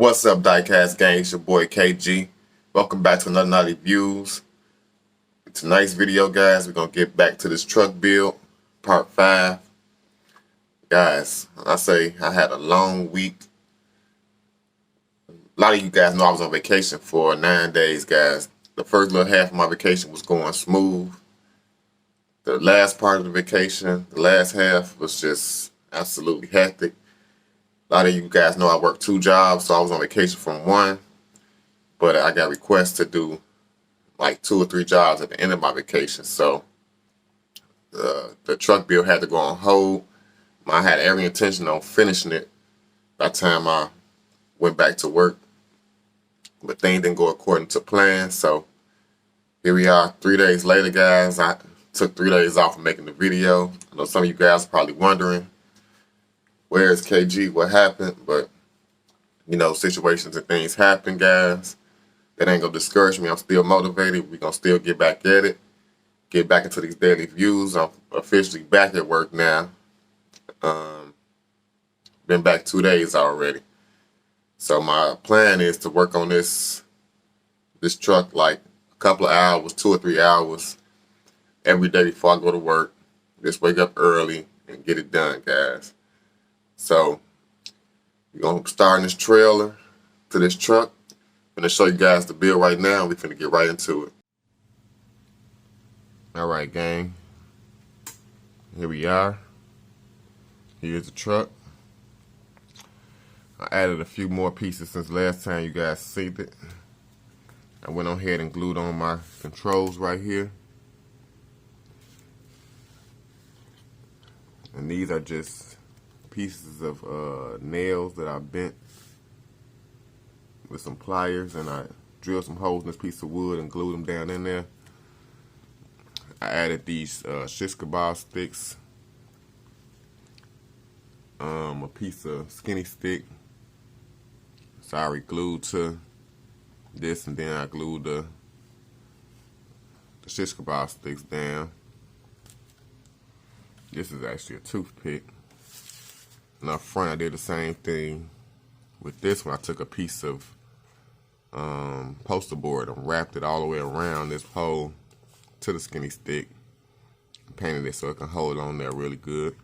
What's up, Diecast Gang? It's your boy KG. Welcome back to another Nutty Views. Tonight's video, guys, we're going to get back to this truck build, part 5. Guys, I say I had a long week. A lot of you guys know I was on vacation for 9 days, guys. The first little half of my vacation was going smooth. The last part of the vacation, the last half, was just absolutely hectic. A lot of you guys know I work 2 jobs, so I was on vacation from one. But I got requests to do like 2 or 3 jobs at the end of my vacation. So the truck build had to go on hold. I had every intention on finishing it by the time I went back to work. But things didn't go according to plan. So here we are 3 days later, guys. I took 3 days off of making the video. I know some of you guys are probably wondering, where is KG? What happened? But, you know, situations and things happen, guys. That ain't going to discourage me. I'm still motivated. We're going to still get back at it. Get back into these daily views. I'm officially back at work now. Been back 2 days already. So my plan is to work on this truck like a couple of hours, 2 or 3 hours every day before I go to work. Just wake up early and get it done, guys. So we're going to start in this trailer to this truck. I'm going to show you guys the build right now. We're going to get right into it. Alright, gang. Here we are. Here's the truck. I added a few more pieces since last time you guys seen it. I went on ahead and glued on my controls right here. And these are just pieces of nails that I bent with some pliers, and I drilled some holes in this piece of wood and glued them down in there. I added these shish kebab sticks, a piece of skinny stick. Sorry, glued to this, and then I glued the shish kebab sticks down. This is actually a toothpick. And up front, I did the same thing. With this one, I took a piece of poster board and wrapped it all the way around this hole to the skinny stick. Painted it so it can hold on there really good.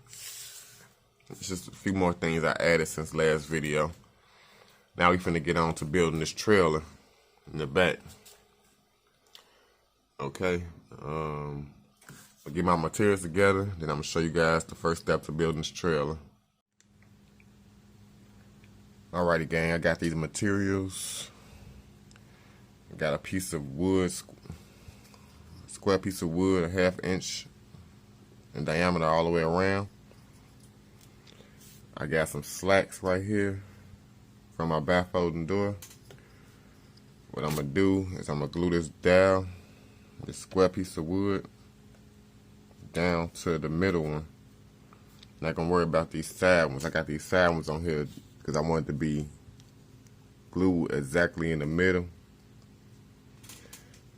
It's just a few more things I added since last video. Now we finna get on to building this trailer in the back. Okay. I'll get my materials together, then I'm gonna show you guys the first step to building this trailer. Alrighty, gang, I got these materials. I got a piece of wood, square piece of wood, a 1/2 inch in diameter all the way around. I got some slacks right here from my back folding door. What I'm gonna do is I'm gonna glue this down, this square piece of wood, down to the middle one. Not gonna worry about these side ones. I got these side ones on here because I want it to be glued exactly in the middle.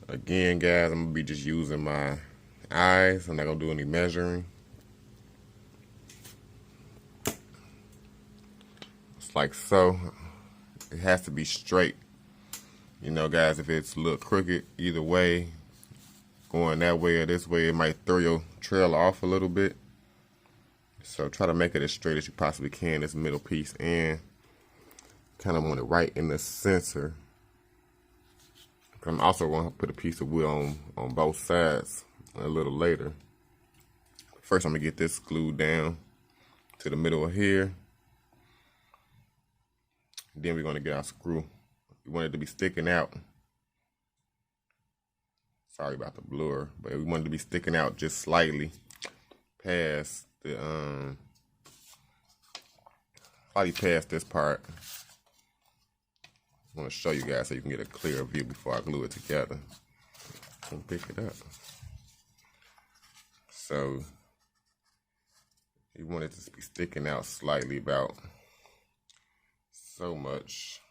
Again, guys, I'm gonna be just using my eyes. I'm not gonna do any measuring. It's like so. It has to be straight. You know, guys, if it's a little crooked either way, going that way or this way, it might throw your trailer off a little bit. So try to make it as straight as you possibly can, this middle piece, and kind of want it right in the center. I'm also going to put a piece of wood on both sides a little later. First, I'm going to get this glued down to the middle of here. Then we're going to get our screw. We want it to be sticking out. Sorry about the blur, but we want it to be sticking out just slightly past the slightly past this part. I want to show you guys so you can get a clearer view before I glue it together. And pick it up. So you want it to be sticking out slightly, about so much,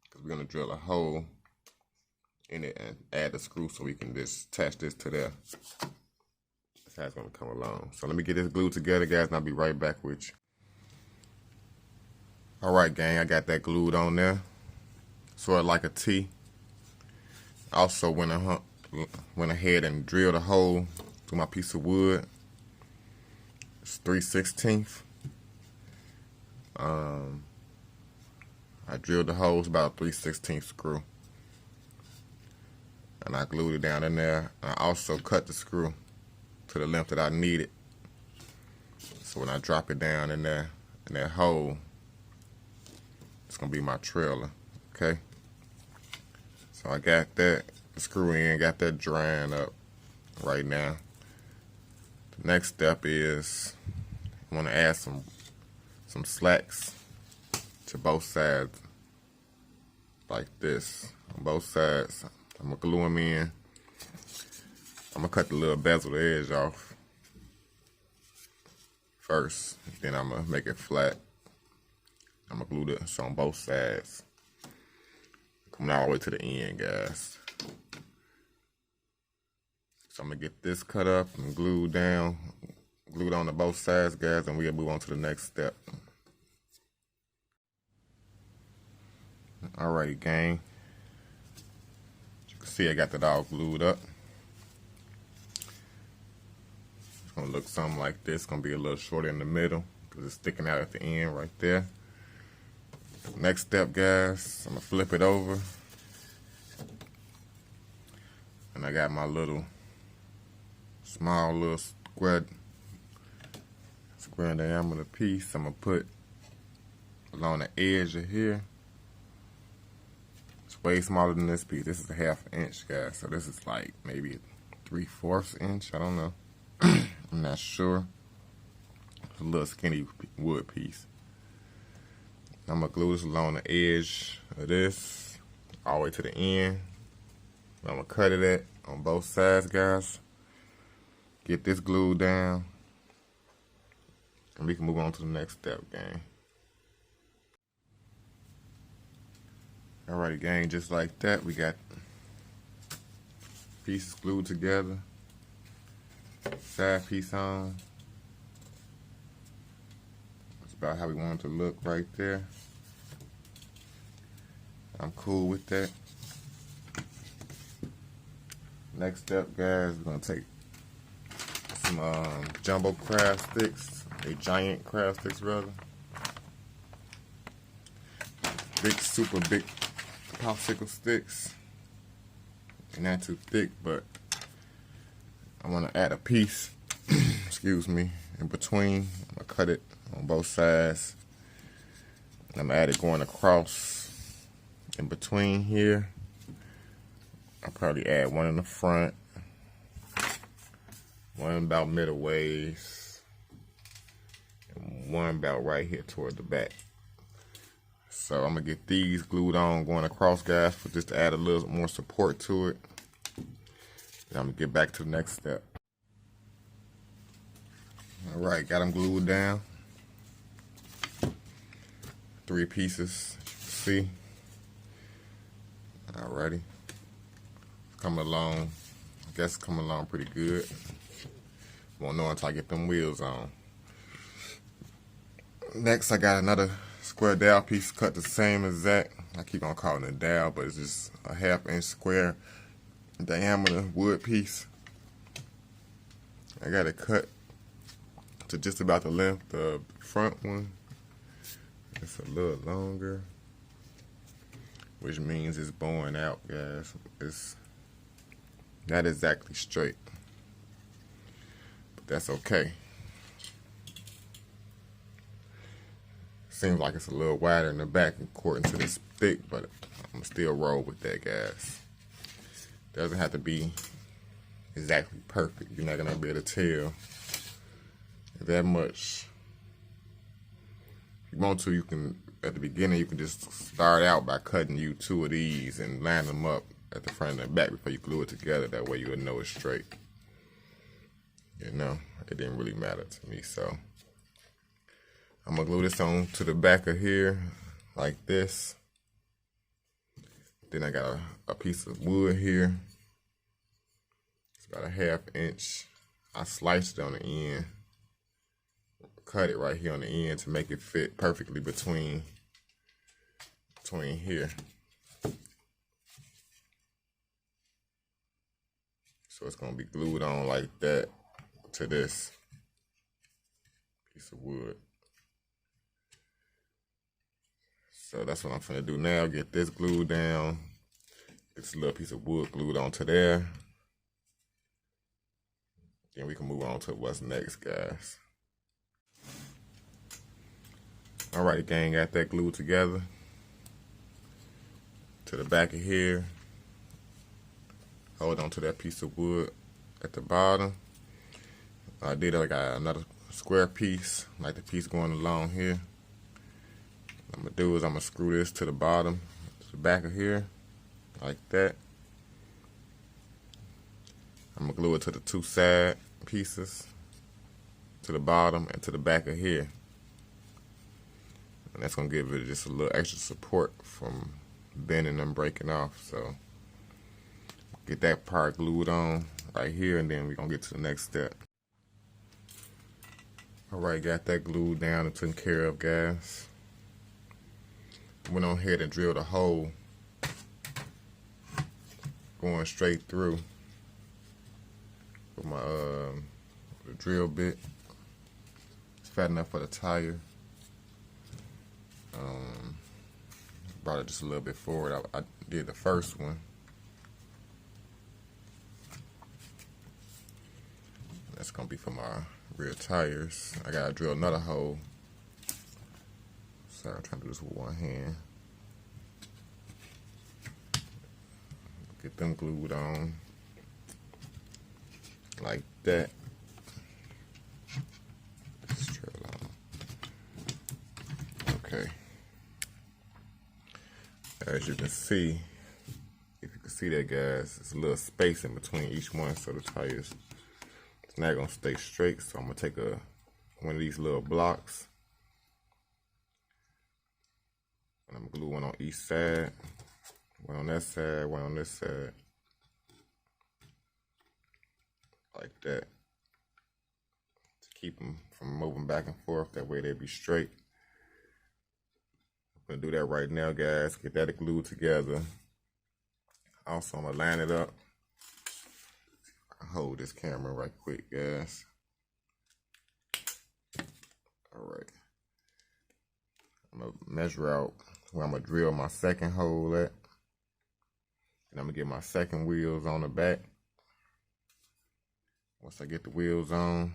because we're going to drill a hole in it and add the screw so we can just attach this to there. That's how it's going to come along. So let me get this glued together, guys, and I'll be right back with you. Alright gang, I got that glued on there. Sort of like a T. Also went ahead and drilled a hole through my piece of wood. It's 3/16. I drilled the hole, about a 3/16 screw. And I glued it down in there. I also cut the screw to the length that I needed. So when I drop it down in there, in that hole, it's gonna be my trailer, okay? So I got that screw in, got that drying up right now. The next step is I wanna add some slacks to both sides, like this, on both sides. I'm gonna glue them in. I'm gonna cut the little bezel edge off first, then I'm gonna make it flat. I'm gonna glue this on both sides. Coming all the way to the end, guys. So I'm gonna get this cut up and glued on to both sides, guys, and we'll move on to the next step. Alrighty, gang. As you can see, I got that all glued up. It's gonna look something like this. It's gonna be a little shorter in the middle because it's sticking out at the end right there. Next step, guys, I'm gonna flip it over. And I got my small little square diameter piece I'm gonna put along the edge of here. It's way smaller than this piece. This is a 1/2 inch, guys. So this is like maybe 3/4 inch. I don't know. I'm not sure. It's a little skinny wood piece. I'm gonna glue this along the edge of this all the way to the end. I'm gonna cut it at on both sides, guys. Get this glued down, and we can move on to the next step, gang. Alrighty, gang, just like that, we got pieces glued together. Side piece on. That's about how we want it to look right there. I'm cool with that. Next step, guys, we're gonna take some jumbo crab sticks, giant crab sticks rather. Super big popsicle sticks. They're not too thick, but I want to add a piece, excuse me, in between. I'm gonna cut it on both sides. I'm gonna add it going across in between here. I'll probably add one in the front, one about middle ways, and one about right here toward the back. So I'm gonna get these glued on going across, guys, for just to add a little more support to it. Then I'm gonna get back to the next step. All right, got them glued down. 3 pieces, as you can see. Alrighty. Coming along, I guess coming along pretty good. Won't know until I get them wheels on. Next, I got another square dowel piece cut the same exact. I keep on calling it dowel, but it's just a 1/2 inch square diameter wood piece. I got it cut to just about the length of the front one. It's a little longer, which means it's bowing out, guys. It's not exactly straight, but that's okay. Seems like it's a little wider in the back according to this thick, but I'm gonna still roll with that, guys. Doesn't have to be exactly perfect. You're not gonna be able to tell that much. If you want to, you can, at the beginning, you can just start out by cutting you 2 of these and line them up at the front and the back before you glue it together. That way you would know it's straight. You know, it didn't really matter to me, so I'm gonna glue this on to the back of here like this. Then I got a piece of wood here. It's about a 1/2 inch. I sliced it on the end. Cut it right here on the end to make it fit perfectly between between here. So it's gonna be glued on like that to this piece of wood. So that's what I'm gonna do now, get this glued down. Get this little piece of wood glued onto there. Then we can move on to what's next, guys. All right, gang, got that glued together to the back of here. Hold on to that piece of wood at the bottom. I got another square piece, like the piece going along here. What I'm gonna do is I'm gonna screw this to the bottom, to the back of here, like that. I'm gonna glue it to the two side pieces, to the bottom and to the back of here. And that's gonna give it just a little extra support from bending and breaking off. So get that part glued on right here, and then we're gonna get to the next step. All right, got that glued down and taken care of, guys. Went on ahead and drilled a hole going straight through with my the drill bit. It's fat enough for the tire. Brought it just a little bit forward. I did the first one. That's gonna be for my rear tires. I gotta drill another hole. Sorry, I'm trying to do this with one hand. Get them glued on like that. Let's drill on. Okay. As you can see, if you can see that, guys, there's a little space in between each one, so the tires it's not gonna stay straight. So I'm gonna take one of these little blocks, and I'm gonna glue one on each side, one on that side, one on this side, like that, to keep them from moving back and forth. That way they'll be straight. I'm gonna do that right now, guys. Get that glued together. Also, I'm gonna line it up. Hold this camera right quick, guys. All right. I'm gonna measure out where I'm gonna drill my second hole at. And I'm gonna get my second wheels on the back. Once I get the wheels on,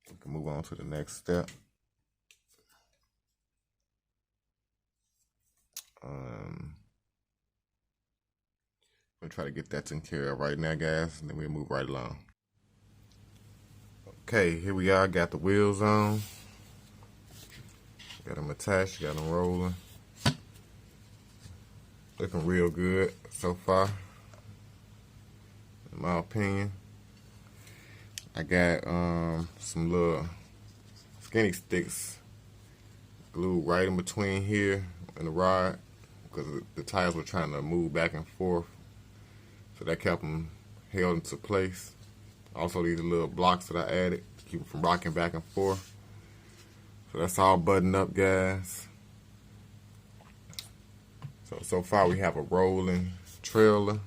we can move on to the next step. I'm gonna try to get that taken care of right now, guys, and then we'll move right along. Okay, here we are, got the wheels on. Got them attached, got them rolling. Looking real good so far, in my opinion. I got some little skinny sticks glued right in between here and the rod, because the tires were trying to move back and forth, so that kept them held into place. Also, these little blocks that I added to keep them from rocking back and forth. So that's all buttoned up, guys. So far we have a rolling trailer.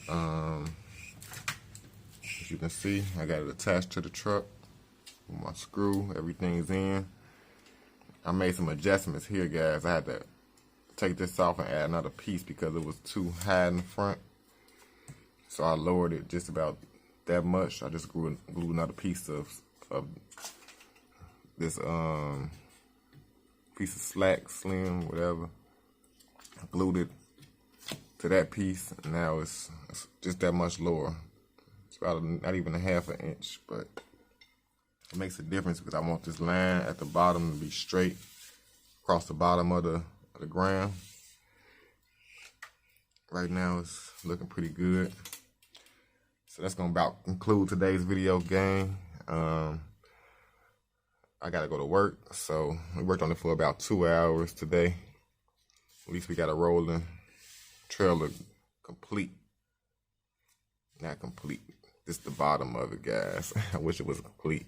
As you can see, I got it attached to the truck with my screw. Everything's in. I made some adjustments here, guys. I had to take this off and add another piece because it was too high in the front. So I lowered it just about that much. I just glued another piece of this piece of slack, slim, whatever. I glued it to that piece, and now it's just that much lower. It's about not even a half an inch, but it makes a difference because I want this line at the bottom to be straight across the bottom of the ground. Right now it's looking pretty good. So that's gonna about conclude today's video, gang. I gotta go to work, so we worked on it for about 2 hours today. At least we got a rolling trailer complete. Not complete, just the bottom of it, guys. I wish it was complete.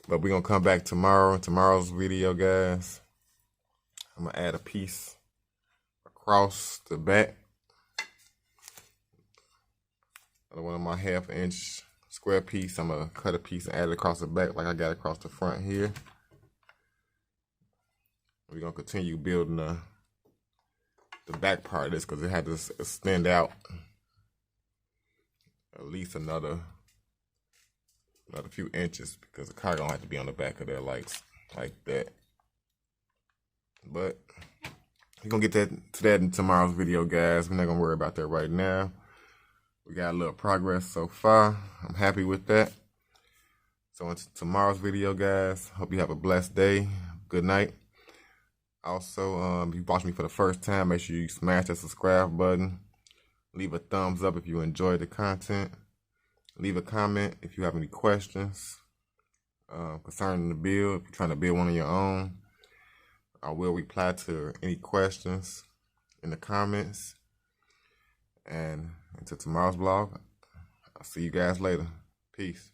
But we're going to come back tomorrow's video, guys. I'm going to add a piece across the back. Another one of my 1/2 inch square piece. I'm going to cut a piece and add it across the back like I got across the front here. We're going to continue building the back part of this because it had to extend out at least another few inches because the car gonna have to be on the back of there like that. But we're gonna get to that in tomorrow's video, guys. We're not gonna worry about that right now. We got a little progress so far. I'm happy with that. So until tomorrow's video, guys, hope you have a blessed day. Good night. Also, if you watch me for the first time, make sure you smash that subscribe button. Leave a thumbs up if you enjoyed the content. Leave a comment if you have any questions concerning the build. If you're trying to build one of your own, I will reply to any questions in the comments. And until tomorrow's vlog, I'll see you guys later. Peace.